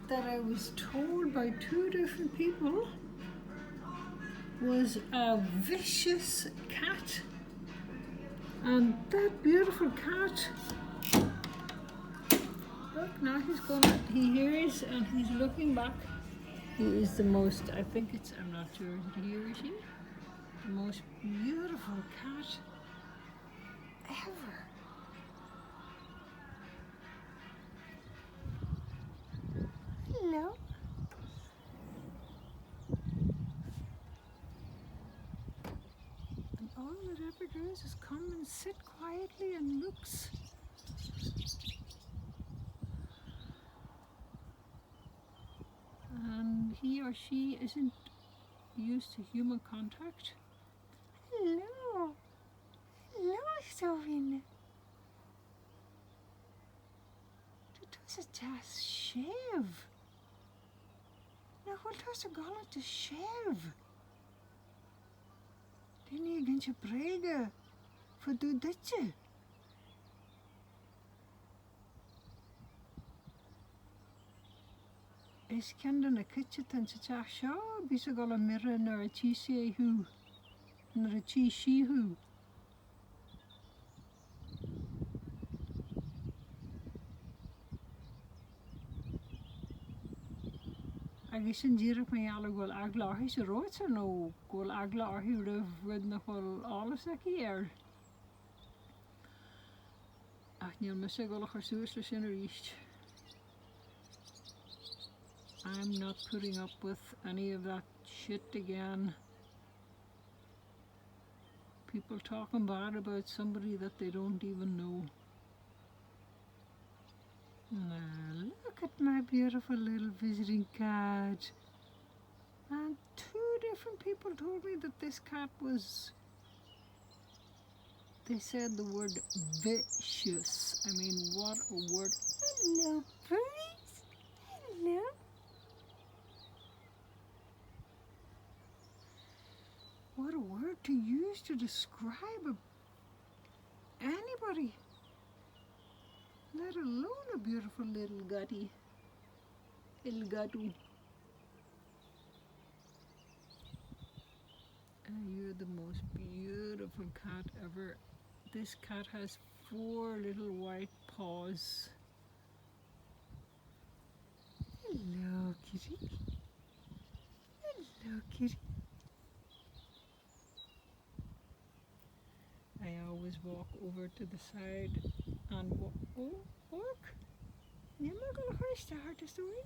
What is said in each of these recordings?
that I was told by two different people was a vicious cat. And that beautiful cat, look, now he hears and he's looking back. He is the most, I think it's, I'm not sure, is it he or she? The most beautiful cat ever. Hello. And all it ever does is come and sit quietly and looks. And he or she isn't used to human contact. Hello. Hello, Sovin. Det was a just shave. Now, what was a gala to shave? Didn't you get your brega for do ditje? Is kende na kitje ten se tjach sha, bisa gala mirre naar a chi hu, naar a chi she hu. Agus yn dyrach mae ala gwel agla arhi sy roed sy'n o gwel agla arhi ryd na gwel alles ac I Ach ni'n mysig gwel ar sŵs lys yn yr east. I'm not putting up with any of that shit again. People talking bad about somebody that they don't even know. Now, look at my beautiful little visiting cat. And two different people told me that this cat was, they said the word vicious. I mean, what a word. Hello, birdies. Hello. What a word to use to describe anybody. Let alone a beautiful little gutty. Little guttu. You're the most beautiful cat ever. This cat has 4 little white paws. Hello, kitty. Hello, kitty. I always walk over to the side and walk. You're not going to start the story.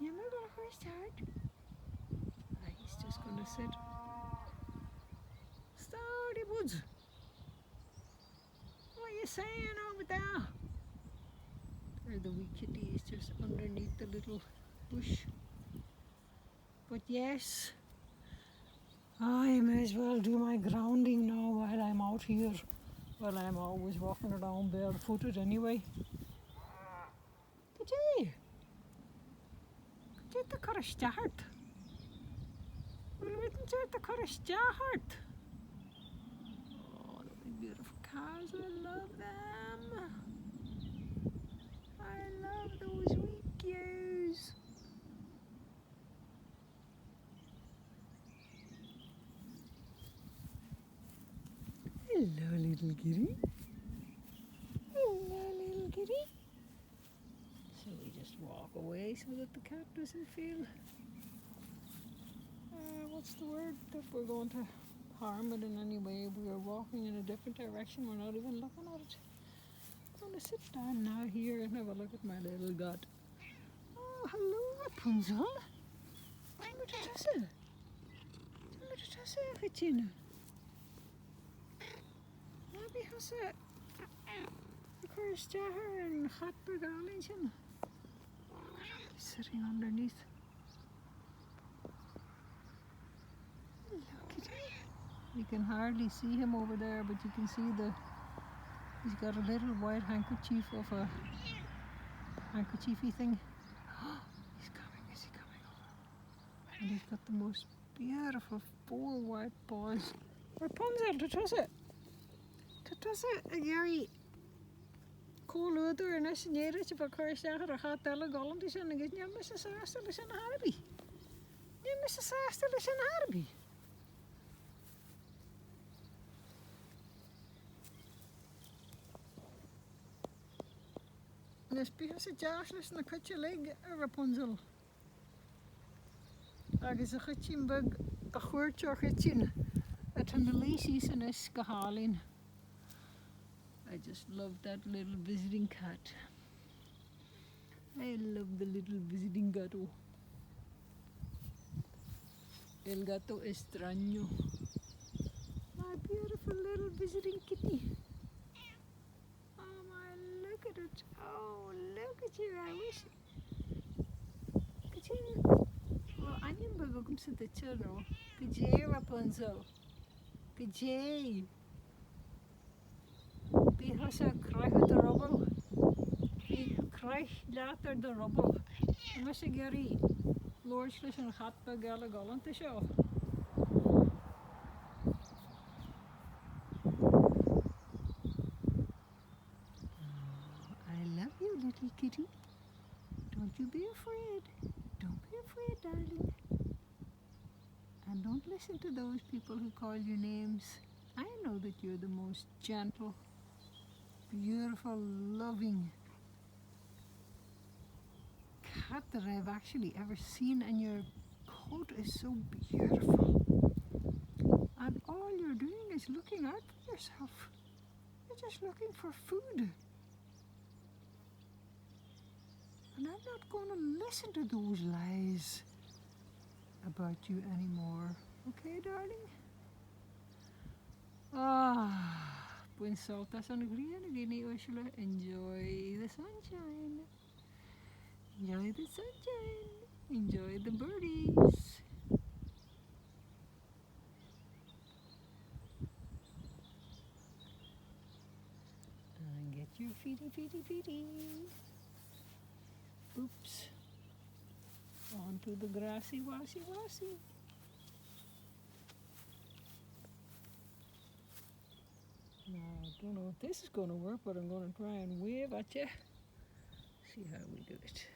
You're not going to start. He's just going to sit. Starty Woods. What are you saying over there? There the wee kitty is just underneath the little bush. But yes, I may as well do my grounding now while I'm out here. Well, I'm always walking around barefooted anyway. Did you? Did the car start? Well, we didn't start the car start. Oh, the beautiful cars, I love them. I love those wee cows. Hello, little kitty. Hello, little kitty. So we just walk away so that the cat doesn't feel, what's the word, that we're going to harm it in any way. We are walking in a different direction. We're not even looking at it. I'm going to sit down now here and have a look at my little gut. Oh, hello, Rapunzel. Wat is het? Wat is het, Regina? Maybe has it. Of course, Jahar and Hatberg Arlington. Sitting underneath. Look at him. You can hardly see him over there, but you can see he's got a little white handkerchief of a handkerchiefy thing. He's coming, is he coming over? And he's got the most beautiful 4 white paws. Rapunzel, to toss it, Gary. Koolhoeder en als je niet dat je van elkaar zeggen, dan gaat tellen gallen is en dan gaat niet met z'n zestel is een harbi. Niet met z'n zestel is een harbi. En als je het jaarslus dan kan je leg Rapunzel. Als je ze gaat zien bij een goortje gaat zien, het een leesjes en is gehaald. I just love that little visiting cat. I love the little visiting gato. El gato extraño. My beautiful little visiting kitty. Oh my, look at it. Oh, look at you. I wish. Could you? Well, I didn't go come sit the children. Could you, Rapunzel? Could you? Wie has krijg de robbel? Wie krijg later de robbel? En was ik Gary? Lordslis en gaat bij Gelle Gallant te show. I love you, little kitty. Don't you be afraid. Don't be afraid, darling. And don't listen to those people who call you names. I know that you're the most gentle, beautiful, loving cat that I've actually ever seen, and your coat is so beautiful. And all you're doing is looking out for yourself. You're just looking for food. And I'm not going to listen to those lies about you anymore. Okay, darling? Buen soltas alegría, Nagini Ursula. Enjoy the sunshine. Enjoy the sunshine. Enjoy the birdies. And get your feety. Oops. Onto the grassy wassy. Now, I don't know if this is going to work, but I'm going to try and wave at you. See how we do it.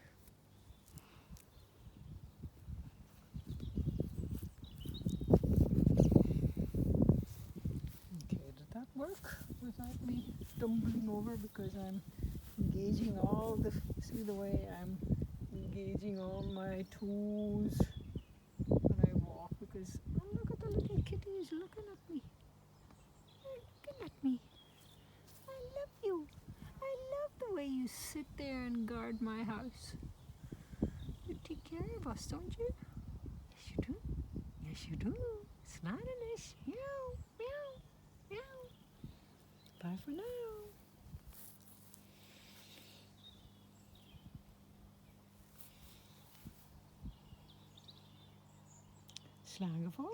Okay, did that work without me stumbling over because I'm engaging see the way I'm engaging all my toes when I walk, because look at the little kitty is looking at me. Looking at me. I love you. I love the way you sit there and guard my house. You take care of us, don't you? Yes, you do. Yes, you do. Snodiness. Meow, meow, meow. Bye for now. Slagen voor.